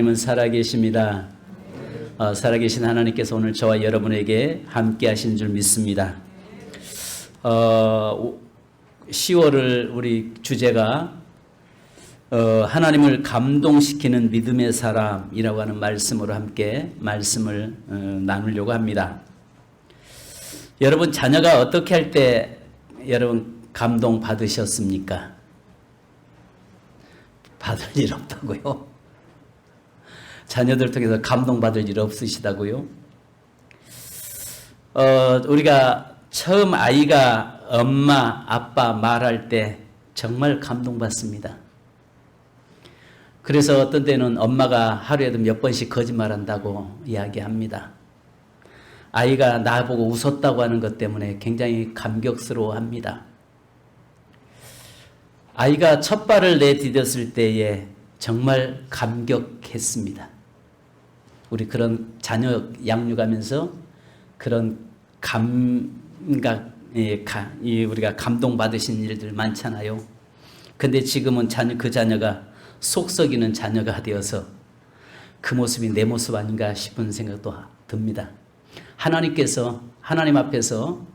하나님은 살아계십니다. 살아계신 하나님께서 오늘 저와 여러분에게 함께 하신 줄 믿습니다. 10월을 우리 주제가 하나님을 감동시키는 믿음의 사람이라고 하는 말씀으로 함께 말씀을 나누려고 합니다. 여러분, 자녀가 어떻게 할 때 여러분 감동 받으셨습니까? 받을 일 없다고요? 자녀들 통해서 감동받을 일 없으시다고요? 우리가 처음 아이가 엄마, 아빠 말할 때 정말 감동받습니다. 그래서 어떤 때는 엄마가 하루에도 몇 번씩 거짓말한다고 이야기합니다. 아이가 나보고 웃었다고 하는 것 때문에 굉장히 감격스러워합니다. 아이가 첫 발을 내디뎠을 때에 정말 감격했습니다. 우리 그런 자녀 양육하면서 그런 우리가 감동받으신 일들 많잖아요. 근데 지금은 그 자녀가 속 썩이는 자녀가 되어서 그 모습이 내 모습 아닌가 싶은 생각도 듭니다. 하나님 앞에서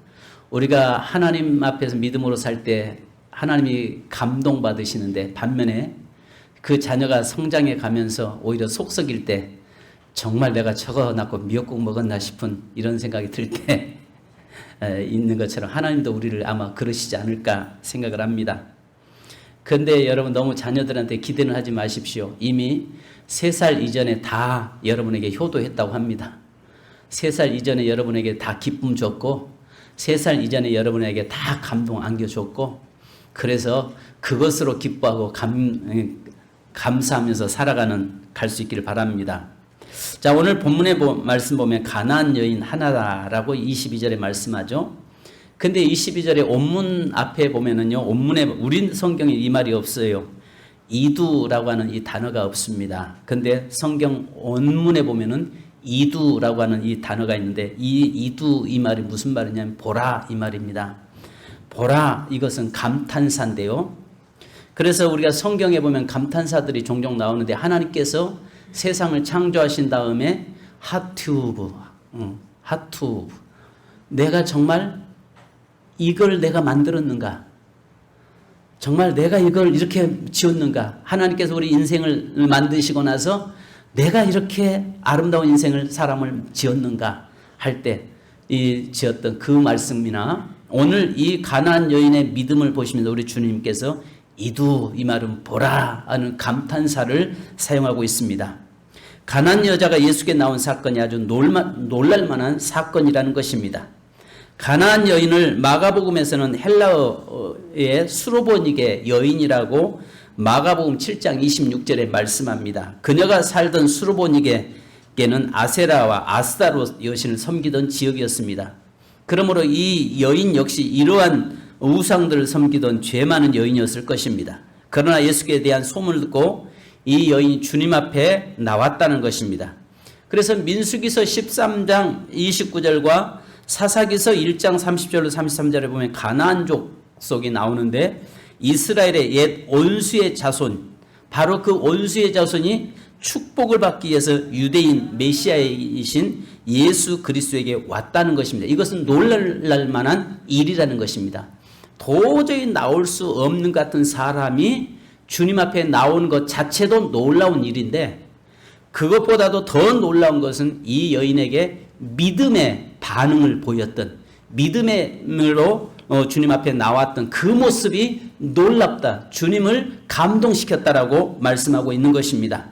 우리가 하나님 앞에서 믿음으로 살 때 하나님이 감동받으시는데, 반면에 그 자녀가 성장해 가면서 오히려 속 썩일 때 정말 내가 저거 낳고 미역국 먹었나 싶은 이런 생각이 들 때 있는 것처럼 하나님도 우리를 아마 그러시지 않을까 생각을 합니다. 그런데 여러분, 너무 자녀들한테 기대는 하지 마십시오. 이미 3살 이전에 다 여러분에게 효도했다고 합니다. 3살 이전에 여러분에게 다 기쁨 줬고, 3살 이전에 여러분에게 다 감동 안겨줬고, 그래서 그것으로 기뻐하고 감사하면서 갈 수 있기를 바랍니다. 자, 오늘 본문의 말씀 보면 가나안 여인 하나라고 22절에 말씀하죠. 근데 22절에 온문 앞에 보면은요, 온문에 우리 성경에 이 말이 없어요. 이두라고 하는 이 단어가 없습니다. 근데 성경 원문에 보면은 이두라고 하는 이 단어가 있는데, 이 말이 무슨 말이냐면 보라, 이 말입니다. 보라, 이것은 감탄사인데요. 그래서 우리가 성경에 보면 감탄사들이 종종 나오는데, 하나님께서 세상을 창조하신 다음에 하투브, 내가 정말 이걸 내가 만들었는가? 정말 내가 이걸 이렇게 지었는가? 하나님께서 우리 인생을 만드시고 나서 내가 이렇게 아름다운 인생을, 사람을 지었는가 할 때 지었던 그 말씀이나, 오늘 이 가나안 여인의 믿음을 보시면서 우리 주님께서 이두, 이 말은 보라 하는 감탄사를 사용하고 있습니다. 가나안 여자가 예수께 나온 사건이 아주 놀랄만한 사건이라는 것입니다. 가나안 여인을 마가복음에서는 헬라어의 수로보니게 여인이라고 마가복음 7장 26절에 말씀합니다. 그녀가 살던 수로보니게는 아세라와 아스타로 여신을 섬기던 지역이었습니다. 그러므로 이 여인 역시 이러한 우상들을 섬기던 죄 많은 여인이었을 것입니다. 그러나 예수께 대한 소문을 듣고 이 여인이 주님 앞에 나왔다는 것입니다. 그래서 민수기서 13장 29절과 사사기서 1장 30절로 33절에 보면 가나안 족속이 나오는데, 이스라엘의 옛 원수의 자손, 바로 그 원수의 자손이 축복을 받기 위해서 유대인 메시아이신 예수 그리스도에게 왔다는 것입니다. 이것은 놀랄 만한 일이라는 것입니다. 도저히 나올 수 없는 것 같은 사람이 주님 앞에 나오는 것 자체도 놀라운 일인데, 그것보다도 더 놀라운 것은 이 여인에게 믿음의 반응을 보였던, 믿음으로 주님 앞에 나왔던 그 모습이 놀랍다, 주님을 감동시켰다라고 말씀하고 있는 것입니다.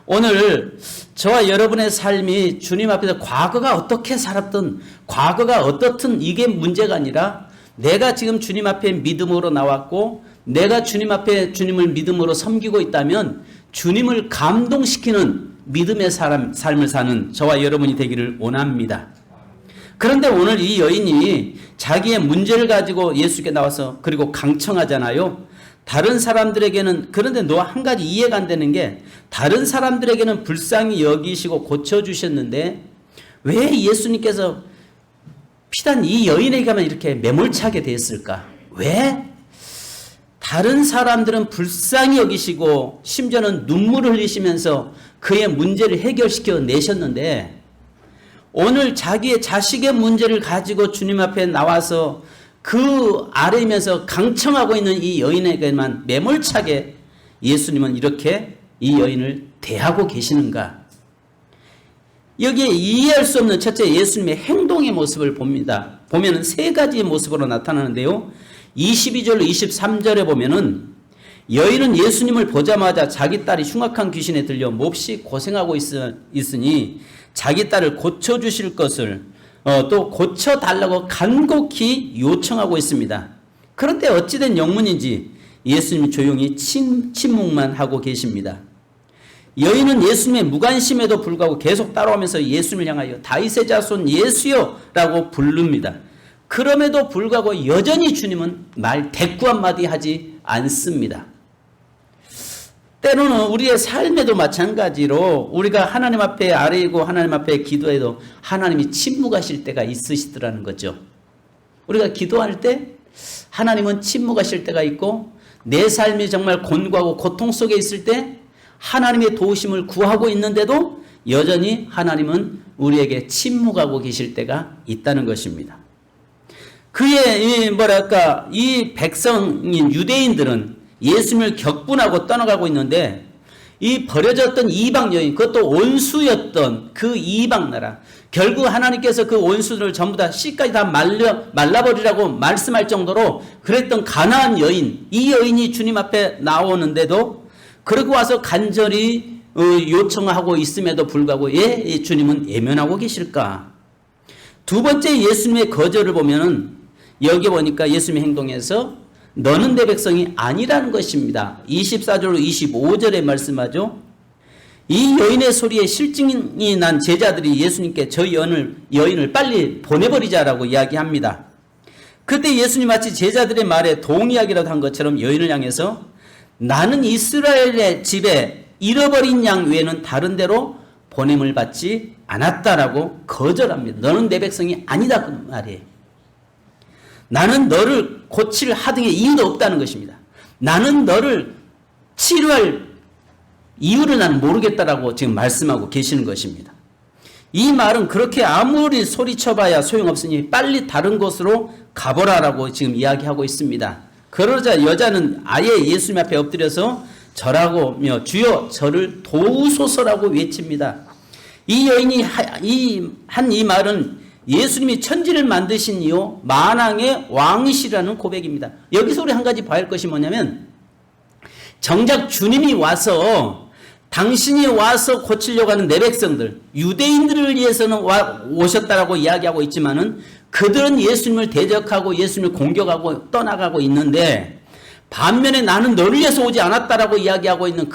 오늘 저와 여러분의 삶이 주님 앞에서 과거가 어떻게 살았든, 과거가 어떻든 이게 문제가 아니라, 내가 지금 주님 앞에 믿음으로 나왔고 내가 주님 앞에 주님을 믿음으로 섬기고 있다면 주님을 감동시키는 믿음의 삶을 사는 저와 여러분이 되기를 원합니다. 그런데 오늘 이 여인이 자기의 문제를 가지고 예수께 나와서 그리고 강청하잖아요. 다른 사람들에게는, 그런데 너 한 가지 이해가 안 되는 게, 다른 사람들에게는 불쌍히 여기시고 고쳐주셨는데 왜 예수님께서 비단 이 여인에게만 이렇게 매몰차게 됐을까? 왜? 다른 사람들은 불쌍히 여기시고 심지어는 눈물을 흘리시면서 그의 문제를 해결시켜 내셨는데 오늘 자기의 자식의 문제를 가지고 주님 앞에 나와서 그 아래면서 강청하고 있는 이 여인에게만 매몰차게 예수님은 이렇게 이 여인을 대하고 계시는가? 여기에 이해할 수 없는 첫째 예수님의 행동의 모습을 봅니다. 보면은 세 가지의 모습으로 나타나는데요. 22절, 23절에 보면은 여인은 예수님을 보자마자 자기 딸이 흉악한 귀신에 들려 몹시 고생하고 있으니 자기 딸을 고쳐주실 것을 또 고쳐달라고 간곡히 요청하고 있습니다. 그런데 어찌된 영문인지 예수님이 조용히 침묵만 하고 계십니다. 여인은 예수님의 무관심에도 불구하고 계속 따라오면서 예수님을 향하여 다윗의 자손 예수여 라고 부릅니다. 그럼에도 불구하고 여전히 주님은 말 대꾸 한마디 하지 않습니다. 때로는 우리의 삶에도 마찬가지로 우리가 하나님 앞에 아뢰고 하나님 앞에 기도해도 하나님이 침묵하실 때가 있으시더라는 거죠. 우리가 기도할 때 하나님은 침묵하실 때가 있고 내 삶이 정말 곤고하고 고통 속에 있을 때 하나님의 도우심을 구하고 있는데도 여전히 하나님은 우리에게 침묵하고 계실 때가 있다는 것입니다. 그의 이 백성인 유대인들은 예수님을 격분하고 떠나가고 있는데 이 버려졌던 이방 여인, 그것도 원수였던 그 이방 나라, 결국 하나님께서 그 원수들을 전부 다 씨까지 다 말라버리라고 말씀할 정도로 그랬던 가나안 여인, 이 여인이 주님 앞에 나오는데도 그러고 와서 간절히 요청하고 있음에도 불구하고 왜 주님은 예면하고 계실까? 두 번째 예수님의 거절을 보면은 여기 보니까 예수님의 행동에서 너는 내 백성이 아니라는 것입니다. 24절로 25절에 말씀하죠. 이 여인의 소리에 실증이 난 제자들이 예수님께 저 여인을 빨리 보내버리자라고 이야기합니다. 그때 예수님 마치 제자들의 말에 동의하기라도 한 것처럼 여인을 향해서 나는 이스라엘의 집에 잃어버린 양 외에는 다른 데로 보냄을 받지 않았다라고 거절합니다. 너는 내 백성이 아니다 그 말이에요. 나는 너를 고칠 하등의 이유도 없다는 것입니다. 나는 너를 치료할 이유를 나는 모르겠다라고 지금 말씀하고 계시는 것입니다. 이 말은 그렇게 아무리 소리쳐봐야 소용없으니 빨리 다른 곳으로 가보라라고 지금 이야기하고 있습니다. 그러자 여자는 아예 예수님 앞에 엎드려서 절하고며 주여 저를 도우소서라고 외칩니다. 이 여인이 한 이 말은 예수님이 천지를 만드신 이요 만왕의 왕이시라는 고백입니다. 여기서 우리 한 가지 봐야 할 것이 뭐냐면 정작 주님이 와서 당신이 와서 고치려고 하는 내 백성들 유대인들을 위해서는 오셨다라고 이야기하고 있지만은 그들은 예수님을 대적하고 예수님을 공격하고 떠나가고 있는데 반면에 나는 너를 위해서 오지 않았다라고 이야기하고 있는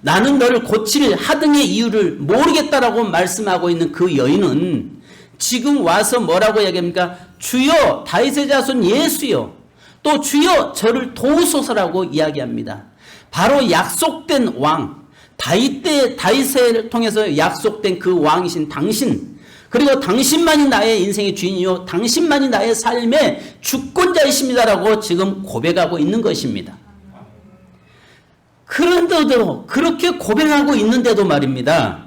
나는 너를 고칠 하등의 이유를 모르겠다라고 말씀하고 있는 그 여인은 지금 와서 뭐라고 이야기합니까? 주여 다윗의 자손 예수여 또 주여 저를 도우소서라고 이야기합니다. 바로 약속된 왕 다윗을 통해서 약속된 그 왕이신 당신 그리고 당신만이 나의 인생의 주인이요 당신만이 나의 삶의 주권자이십니다라고 지금 고백하고 있는 것입니다. 그런데도 그렇게 고백하고 있는데도 말입니다.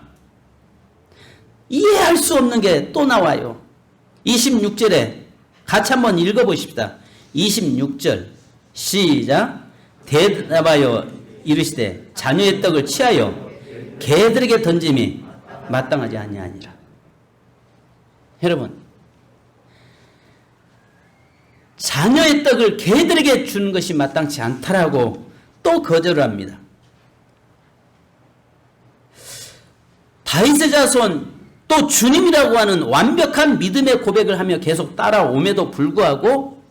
이해할 수 없는 게 또 나와요. 26절에 같이 한번 읽어보십시다. 26절 시작. 대답하여 이르시되 자녀의 떡을 취하여 개들에게 던짐이 마땅하지 아니하니라. 여러분 자녀의 떡을 개들에게 주는 것이 마땅치 않다라고 또 거절을 합니다. 다윗의 자손 또 주님이라고 하는 완벽한 믿음의 고백을 하며 계속 따라옴에도 불구하고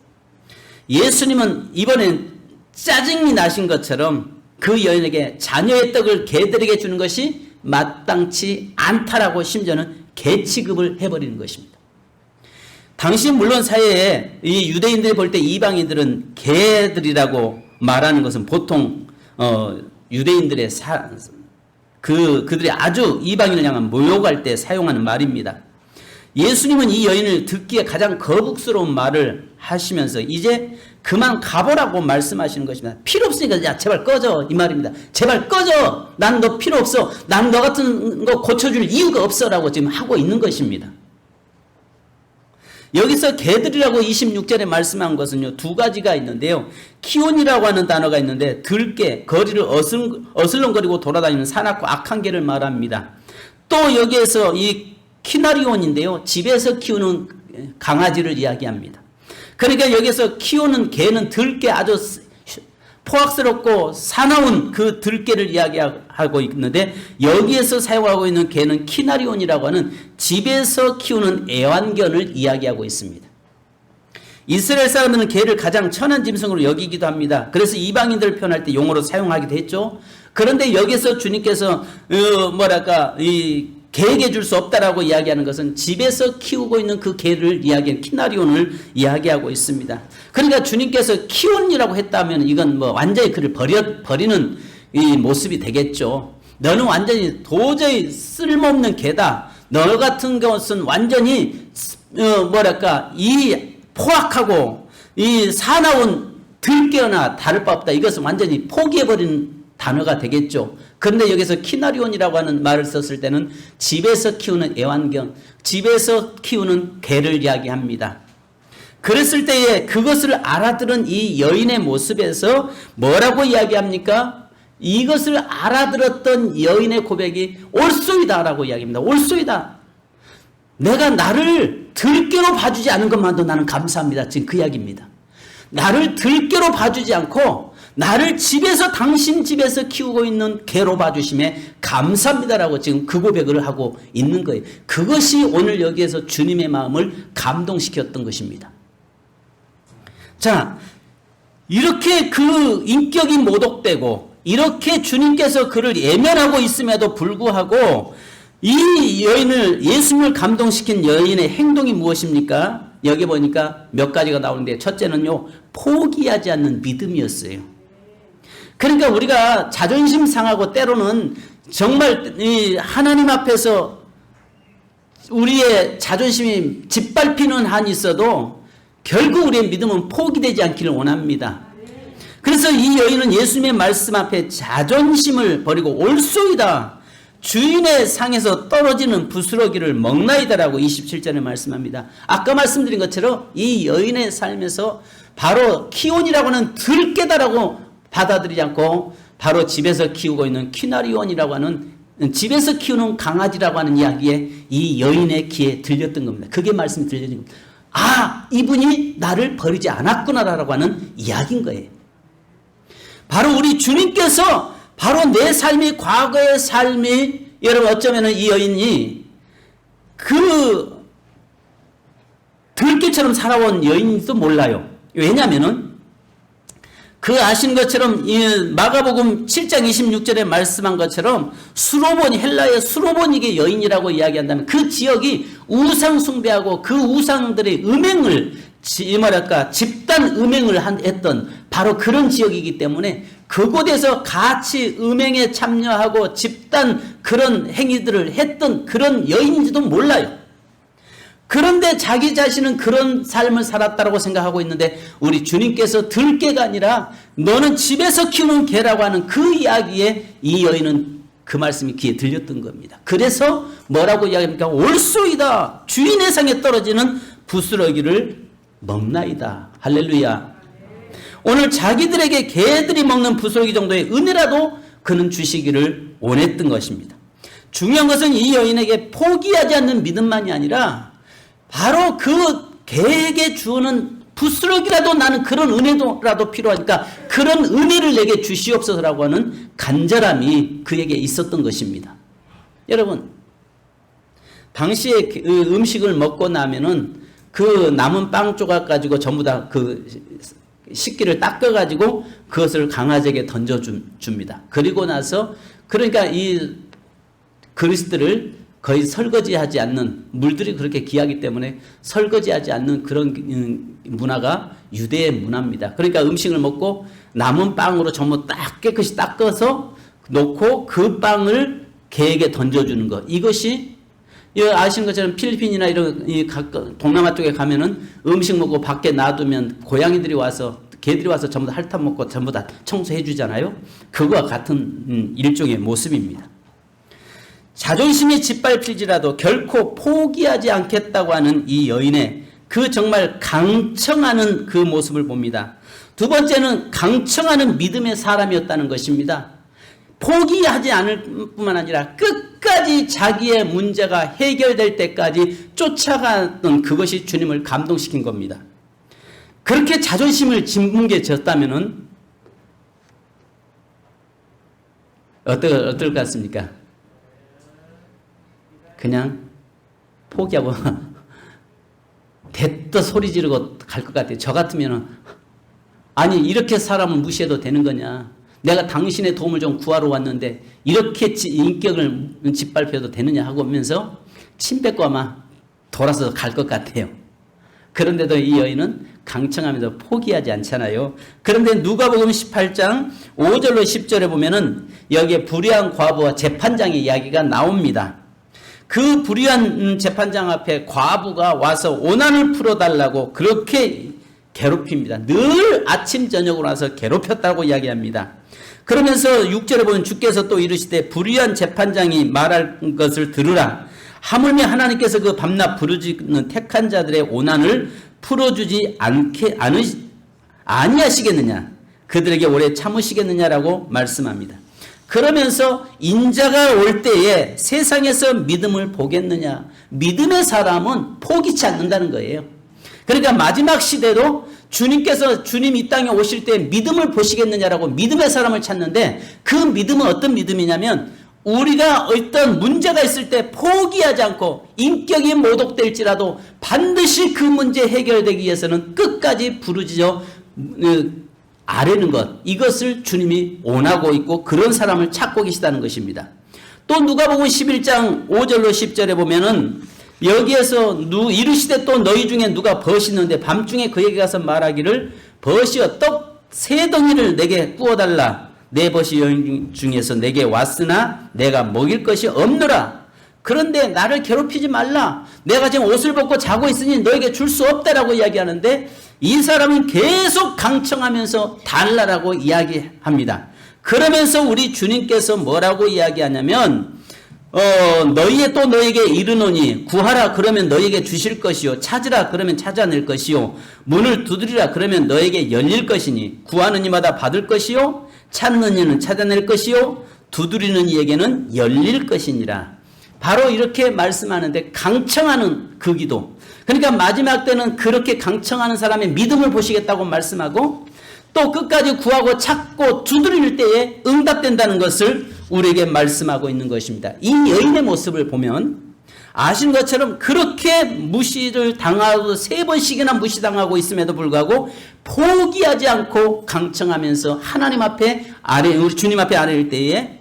예수님은 이번엔 짜증이 나신 것처럼 그 여인에게 자녀의 떡을 개들에게 주는 것이 마땅치 않다라고 심지어는 개 취급을 해버리는 것입니다. 당시 물론 사회에 이 유대인들이 볼 때 이방인들은 개들이라고 말하는 것은 보통 유대인들의 그들이 아주 이방인을 향한 모욕할 때 사용하는 말입니다. 예수님은 이 여인을 듣기에 가장 거북스러운 말을 하시면서 이제 그만 가보라고 말씀하시는 것입니다. 필요 없으니까 야 제발 꺼져 이 말입니다. 제발 꺼져. 난 너 필요 없어. 난 너 같은 거 고쳐줄 이유가 없어라고 지금 하고 있는 것입니다. 여기서 개들이라고 26절에 말씀한 것은요, 두 가지가 있는데요. 키온이라고 하는 단어가 있는데 들개, 거리를 어슬렁거리고 돌아다니는 사납고 악한 개를 말합니다. 또 여기에서 이 키나리온인데요, 집에서 키우는 강아지를 이야기합니다. 그러니까 여기서 키우는 개는 들개, 아주 포악스럽고 사나운 그 들개를 이야기하고 있는데, 여기에서 사용하고 있는 개는 키나리온이라고 하는 집에서 키우는 애완견을 이야기하고 있습니다. 이스라엘 사람들은 개를 가장 천한 짐승으로 여기기도 합니다. 그래서 이방인들을 표현할 때 용어로 사용하기도 했죠. 그런데 여기서 주님께서 개에게 줄 수 없다라고 이야기하는 것은 집에서 키우고 있는 그 개를 이야기하는 키나리온을 이야기하고 있습니다. 그러니까 주님께서 키온이라고 했다면 이건 완전히 그를 버리는 이 모습이 되겠죠. 너는 완전히 도저히 쓸모없는 개다. 너 같은 것은 완전히 이 포악하고 이 사나운 들깨나 다를 바 없다. 이것은 완전히 포기해버린 단어가 되겠죠. 그런데 여기서 키나리온이라고 하는 말을 썼을 때는 집에서 키우는 애완견, 집에서 키우는 개를 이야기합니다. 그랬을 때에 그것을 알아들은 이 여인의 모습에서 뭐라고 이야기합니까? 이것을 알아들었던 여인의 고백이 옳소이다 라고 이야기합니다. 옳소이다. 내가 나를 들깨로 봐주지 않은 것만도 나는 감사합니다. 지금 그 이야기입니다. 나를 들깨로 봐주지 않고 나를 당신 집에서 키우고 있는 개로 봐주심에 감사합니다라고 지금 그 고백을 하고 있는 거예요. 그것이 오늘 여기에서 주님의 마음을 감동시켰던 것입니다. 자, 이렇게 그 인격이 모독되고 이렇게 주님께서 그를 예면하고 있음에도 불구하고 이 여인을, 예수님을 감동시킨 여인의 행동이 무엇입니까? 여기 보니까 몇 가지가 나오는데, 첫째는요, 포기하지 않는 믿음이었어요. 그러니까 우리가 자존심 상하고 때로는 정말 이 하나님 앞에서 우리의 자존심이 짓밟히는 한이 있어도 결국 우리의 믿음은 포기되지 않기를 원합니다. 그래서 이 여인은 예수님의 말씀 앞에 자존심을 버리고 옳소이다. 주인의 상에서 떨어지는 부스러기를 먹나이다라고 27절에 말씀합니다. 아까 말씀드린 것처럼 이 여인의 삶에서 바로 키온이라고 하는 들깨다라고 받아들이지 않고 바로 집에서 키우고 있는 키나리온이라고 하는 집에서 키우는 강아지라고 하는 이야기에 이 여인의 귀에 들렸던 겁니다. 그게 말씀이 들려진 겁니다. 아, 이분이 나를 버리지 않았구나라고 하는 이야기인 거예요. 바로 우리 주님께서 바로 내 삶이, 과거의 삶이, 여러분 어쩌면 이 여인이 그 들깨처럼 살아온 여인도 몰라요. 왜냐하면은 그 아신 것처럼 마가복음 7장 26절에 말씀한 것처럼 수로보니, 헬라의 수로보니게 여인이라고 이야기한다면 그 지역이 우상 숭배하고 그 우상들의 음행을 집단 음행을 했던 바로 그런 지역이기 때문에 그곳에서 같이 음행에 참여하고 집단 그런 행위들을 했던 그런 여인인지도 몰라요. 그런데 자기 자신은 그런 삶을 살았다고 생각하고 있는데 우리 주님께서 들개가 아니라 너는 집에서 키우는 개라고 하는 그 이야기에 이 여인은 그 말씀이 귀에 들렸던 겁니다. 그래서 뭐라고 이야기합니까? 옳소이다. 주인의 상에 떨어지는 부스러기를 먹나이다. 할렐루야. 오늘 자기들에게 개들이 먹는 부스러기 정도의 은혜라도 그는 주시기를 원했던 것입니다. 중요한 것은 이 여인에게 포기하지 않는 믿음만이 아니라 바로 그 개에게 주는 부스러기라도 나는 그런 은혜도라도 필요하니까 그런 은혜를 내게 주시옵소서라고 하는 간절함이 그에게 있었던 것입니다. 여러분, 당시에 그 음식을 먹고 나면은 그 남은 빵 조각 가지고 전부 다 그 식기를 닦아 가지고 그것을 강아지에게 던져 줍니다. 그리고 나서 그러니까 이 그릇들을 거의 설거지하지 않는, 물들이 그렇게 귀하기 때문에 설거지하지 않는 그런 문화가 유대의 문화입니다. 그러니까 음식을 먹고 남은 빵으로 전부 딱 깨끗이 닦아서 놓고 그 빵을 개에게 던져주는 것, 이것이 아시는 것처럼 필리핀이나 이런 동남아 쪽에 가면은 음식 먹고 밖에 놔두면 고양이들이 와서 개들이 와서 전부 다 핥아 먹고 전부 다 청소해 주잖아요. 그거와 같은 일종의 모습입니다. 자존심이 짓밟힐지라도 결코 포기하지 않겠다고 하는 이 여인의 그 정말 강청하는 그 모습을 봅니다. 두 번째는 강청하는 믿음의 사람이었다는 것입니다. 포기하지 않을 뿐만 아니라 끝까지 자기의 문제가 해결될 때까지 쫓아갔던 그것이 주님을 감동시킨 겁니다. 그렇게 자존심을 짓뭉개졌다면은 어떨 것 같습니까? 그냥 포기하고 됐다 소리 지르고 갈 것 같아요. 저 같으면은 아니 이렇게 사람을 무시해도 되는 거냐? 내가 당신의 도움을 좀 구하러 왔는데 이렇게 인격을 짓밟혀도 되느냐 하고 오면서 침 뱉고 아마 돌아서 갈 것 같아요. 그런데도 이 여인은 강청하면서 포기하지 않잖아요. 그런데 누가복음 18장 5절로 10절에 보면은 여기에 불의한 과부와 재판장의 이야기가 나옵니다. 그 불의한 재판장 앞에 과부가 와서 오난을 풀어달라고 그렇게 괴롭힙니다. 늘 아침 저녁으로 와서 괴롭혔다고 이야기합니다. 그러면서 6절에 보면 주께서 또 이르시되 불의한 재판장이 말할 것을 들으라. 하물며 하나님께서 그 밤낮 부르짖는 택한 자들의 오난을 풀어주지 아니하시겠느냐. 그들에게 오래 참으시겠느냐라고 말씀합니다. 그러면서 인자가 올 때에 세상에서 믿음을 보겠느냐. 믿음의 사람은 포기치 않는다는 거예요. 그러니까 마지막 시대도 주님 이 땅에 오실 때 믿음을 보시겠느냐라고 믿음의 사람을 찾는데 그 믿음은 어떤 믿음이냐면 우리가 어떤 문제가 있을 때 포기하지 않고 인격이 모독될지라도 반드시 그 문제 해결되기 위해서는 끝까지 부르짖어 아뢰는 것, 이것을 주님이 원하고 있고 그런 사람을 찾고 계시다는 것입니다. 또 누가복음 11장 5절로 10절에 보면은 여기에서 이르시되 또 너희 중에 누가 벗이 있는데 밤중에 그에게 가서 말하기를 벗이여 떡 세 덩이를 내게 구워달라. 내 벗이 여인 중에서 내게 왔으나 내가 먹일 것이 없노라. 그런데 나를 괴롭히지 말라. 내가 지금 옷을 벗고 자고 있으니 너에게 줄 수 없다라고 이야기하는데 이 사람은 계속 강청하면서 달라라고 이야기합니다. 그러면서 우리 주님께서 뭐라고 이야기하냐면 또 너에게 이르노니 구하라 그러면 너에게 주실 것이요 찾으라 그러면 찾아낼 것이요 문을 두드리라 그러면 너에게 열릴 것이니 구하는 이마다 받을 것이요 찾는 이는 찾아낼 것이요 두드리는 이에게는 열릴 것이니라. 바로 이렇게 말씀하는데 강청하는 그 기도. 그러니까 마지막 때는 그렇게 강청하는 사람의 믿음을 보시겠다고 말씀하고 또 끝까지 구하고 찾고 두드릴 때에 응답된다는 것을 우리에게 말씀하고 있는 것입니다. 이 여인의 모습을 보면 아시는 것처럼 그렇게 무시를 당하고 3번씩이나 무시당하고 있음에도 불구하고 포기하지 않고 강청하면서 하나님 앞에 우리 주님 앞에 아뢰일 때에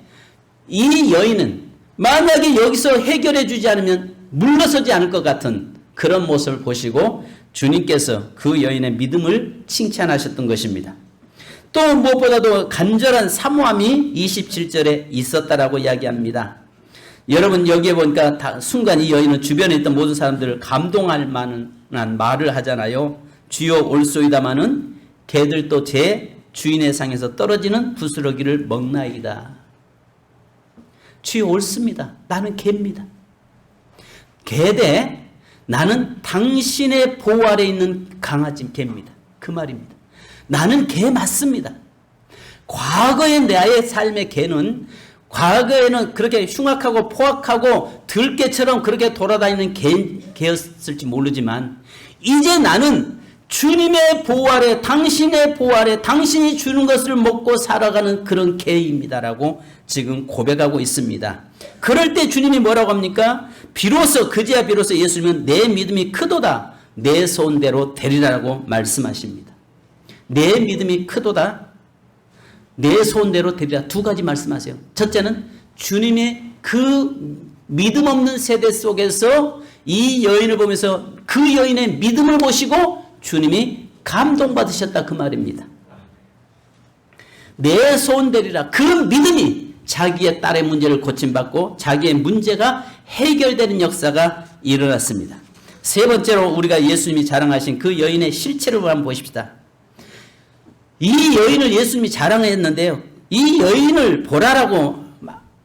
이 여인은 만약에 여기서 해결해 주지 않으면 물러서지 않을 것 같은 그런 모습을 보시고 주님께서 그 여인의 믿음을 칭찬하셨던 것입니다. 또 무엇보다도 간절한 사모함이 27절에 있었다라고 이야기합니다. 여러분 여기에 보니까 순간 이 여인은 주변에 있던 모든 사람들을 감동할 만한 말을 하잖아요. 주여 올소이다마는 개들도 제 주인의 상에서 떨어지는 부스러기를 먹나이다. 주여 옳습니다. 나는 개입니다. 개대 나는 당신의 보호 아래 있는 강아지 개입니다. 그 말입니다. 나는 개 맞습니다. 과거의 나의 삶의 개는 과거에는 그렇게 흉악하고 포악하고 들개처럼 그렇게 돌아다니는 개였을지 모르지만 이제 나는 주님의 보호 아래 당신의 보호 아래 당신이 주는 것을 먹고 살아가는 그런 개입니다라고 지금 고백하고 있습니다. 그럴 때 주님이 뭐라고 합니까? 비로소 그제야 비로소 예수님은 내 믿음이 크도다 내 소원대로 되리라고 말씀하십니다. 내 믿음이 크도다 내 소원대로 되리라. 두 가지 말씀하세요. 첫째는 주님의 그 믿음 없는 세대 속에서 이 여인을 보면서 그 여인의 믿음을 보시고 주님이 감동받으셨다 그 말입니다. 내 소원되리라. 그 믿음이 자기의 딸의 문제를 고침받고 자기의 문제가 해결되는 역사가 일어났습니다. 세 번째로 우리가 예수님이 자랑하신 그 여인의 실체를 한번 보십시다. 이 여인을 예수님이 자랑했는데요. 이 여인을 보라라고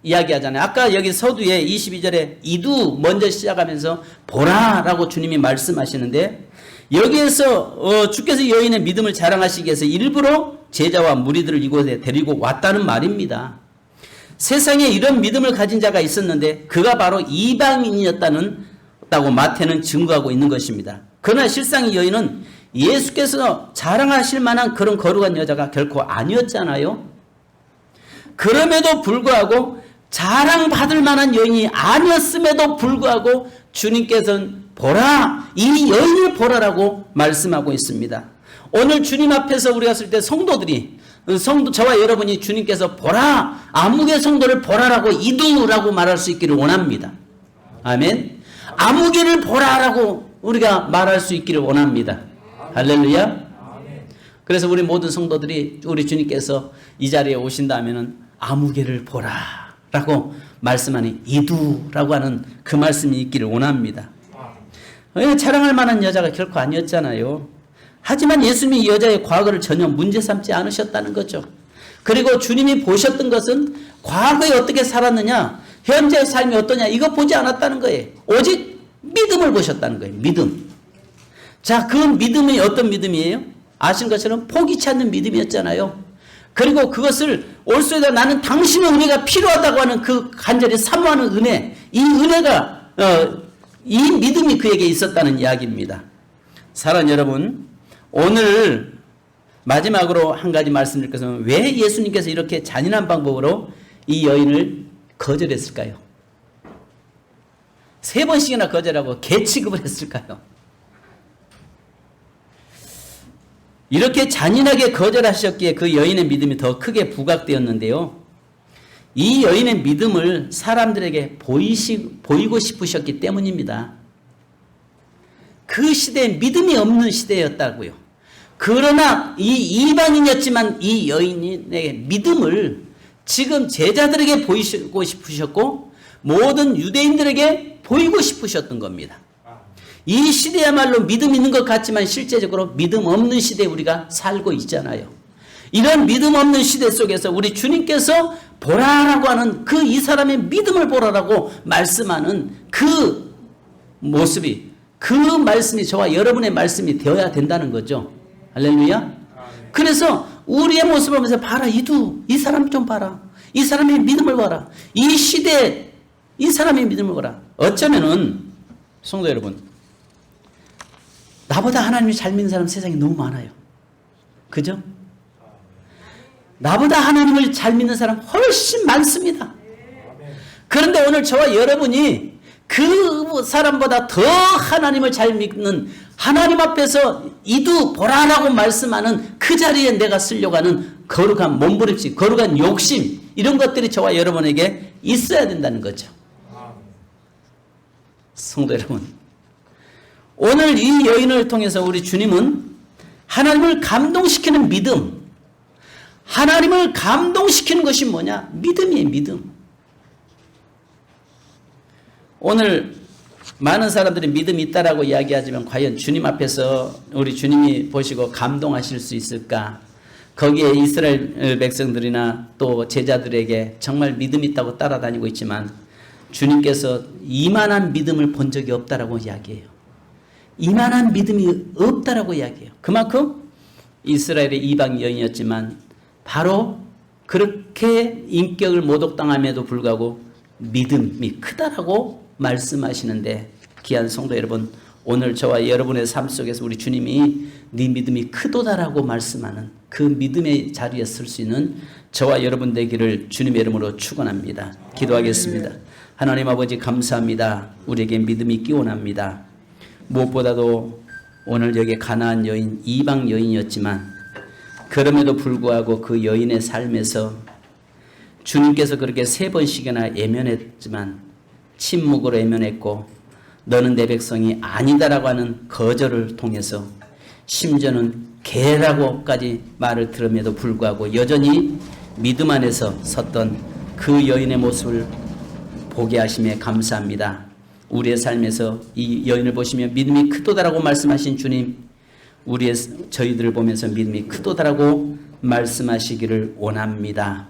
이야기하잖아요. 아까 여기 서두에 22절에 이두 먼저 시작하면서 보라라고 주님이 말씀하시는데, 여기에서 주께서 여인의 믿음을 자랑하시기 위해서 일부러 제자와 무리들을 이곳에 데리고 왔다는 말입니다. 세상에 이런 믿음을 가진 자가 있었는데 그가 바로 이방인이었다고 마태는 증거하고 있는 것입니다. 그러나 실상 이 여인은 예수께서 자랑하실 만한 그런 거룩한 여자가 결코 아니었잖아요. 그럼에도 불구하고 자랑받을 만한 여인이 아니었음에도 불구하고 주님께서는 보라, 이 여인을 보라라고 말씀하고 있습니다. 오늘 주님 앞에서 우리가 쓸 때 저와 여러분이 주님께서 보라, 아무개 성도를 보라라고 이두라고 말할 수 있기를 원합니다. 아멘. 아무개를 보라라고 우리가 말할 수 있기를 원합니다. 할렐루야. 그래서 우리 모든 성도들이 우리 주님께서 이 자리에 오신다면은 아무개를 보라라고 말씀하니 이두라고 하는 그 말씀이 있기를 원합니다. 자랑할 만한 여자가 결코 아니었잖아요. 하지만 예수님이 이 여자의 과거를 전혀 문제 삼지 않으셨다는 거죠. 그리고 주님이 보셨던 것은 과거에 어떻게 살았느냐, 현재의 삶이 어떠냐, 이거 보지 않았다는 거예요. 오직 믿음을 보셨다는 거예요. 믿음. 자, 그 믿음이 어떤 믿음이에요? 아신 것처럼 포기치 않는 믿음이었잖아요. 그리고 그것을 올소이다 나는 당신의 은혜가 필요하다고 하는 그 간절히 사모하는 은혜, 이 은혜가 이 믿음이 그에게 있었다는 이야기입니다. 사랑하는 여러분, 오늘 마지막으로 한 가지 말씀드릴 것은 왜 예수님께서 이렇게 잔인한 방법으로 이 여인을 거절했을까요? 3번씩이나 거절하고 개취급을 했을까요? 이렇게 잔인하게 거절하셨기에 그 여인의 믿음이 더 크게 부각되었는데요. 이 여인의 믿음을 사람들에게 보이고 싶으셨기 때문입니다. 그 시대에 믿음이 없는 시대였다고요. 그러나 이 이방인이었지만 이 여인의 믿음을 지금 제자들에게 보이고 싶으셨고 모든 유대인들에게 보이고 싶으셨던 겁니다. 이 시대야말로 믿음 있는 것 같지만 실제적으로 믿음 없는 시대에 우리가 살고 있잖아요. 이런 믿음 없는 시대 속에서 우리 주님께서 보라라고 하는 그 이 사람의 믿음을 보라라고 말씀하는 그 모습이, 그 말씀이 저와 여러분의 말씀이 되어야 된다는 거죠. 할렐루야. 그래서 우리의 모습을 보면서 봐라, 이 사람 좀 봐라. 이 사람의 믿음을 봐라. 이 시대에 이 사람의 믿음을 봐라. 어쩌면은 성도 여러분, 나보다 하나님을 잘 믿는 사람 세상에 너무 많아요. 그죠? 나보다 하나님을 잘 믿는 사람 훨씬 많습니다. 그런데 오늘 저와 여러분이 그 사람보다 더 하나님을 잘 믿는, 하나님 앞에서 이두 보라라고 말씀하는 그 자리에 내가 쓰려고 하는 거룩한 몸부림치, 거룩한 욕심, 이런 것들이 저와 여러분에게 있어야 된다는 거죠. 성도 여러분, 오늘 이 여인을 통해서 우리 주님은 하나님을 감동시키는 믿음, 하나님을 감동시키는 것이 뭐냐? 믿음이에요, 믿음. 오늘 많은 사람들이 믿음이 있다라고 이야기하지만 과연 주님 앞에서 우리 주님이 보시고 감동하실 수 있을까? 거기에 이스라엘 백성들이나 또 제자들에게 정말 믿음이 있다고 따라다니고 있지만 주님께서 이만한 믿음을 본 적이 없다라고 이야기해요. 이만한 믿음이 없다라고 이야기해요. 그만큼 이스라엘의 이방 여인이었지만 바로 그렇게 인격을 모독당함에도 불구하고 믿음이 크다라고 말씀하시는데, 귀한 성도 여러분, 오늘 저와 여러분의 삶 속에서 우리 주님이 네 믿음이 크도다라고 말씀하는 그 믿음의 자리에 설 수 있는 저와 여러분 되기를 주님의 이름으로 축원합니다. 기도하겠습니다. 하나님 아버지 감사합니다. 우리에게 믿음이 있기 원합니다. 무엇보다도 오늘 여기 가나안 여인, 이방 여인이었지만 그럼에도 불구하고 그 여인의 삶에서 주님께서 그렇게 3번씩이나 예면했지만 침묵으로 예면했고 너는 내 백성이 아니다라고 하는 거절을 통해서 심지어는 개라고까지 말을 들음에도 불구하고 여전히 믿음 안에서 섰던 그 여인의 모습을 보게 하심에 감사합니다. 우리의 삶에서 이 여인을 보시며 믿음이 크도다라고 말씀하신 주님, 저희들을 보면서 믿음이 크도다라고 말씀하시기를 원합니다.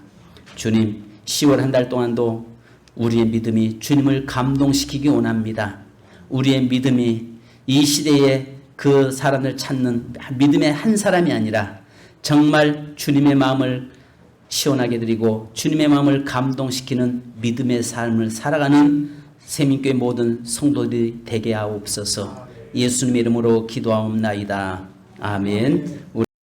주님, 10월 한 달 동안도 우리의 믿음이 주님을 감동시키기 원합니다. 우리의 믿음이 이 시대에 그 사람을 찾는 믿음의 한 사람이 아니라 정말 주님의 마음을 시원하게 드리고 주님의 마음을 감동시키는 믿음의 삶을 살아가는 세민교회 모든 성도들이 되게 하옵소서. 예수님의 이름으로 기도하옵나이다. 아멘.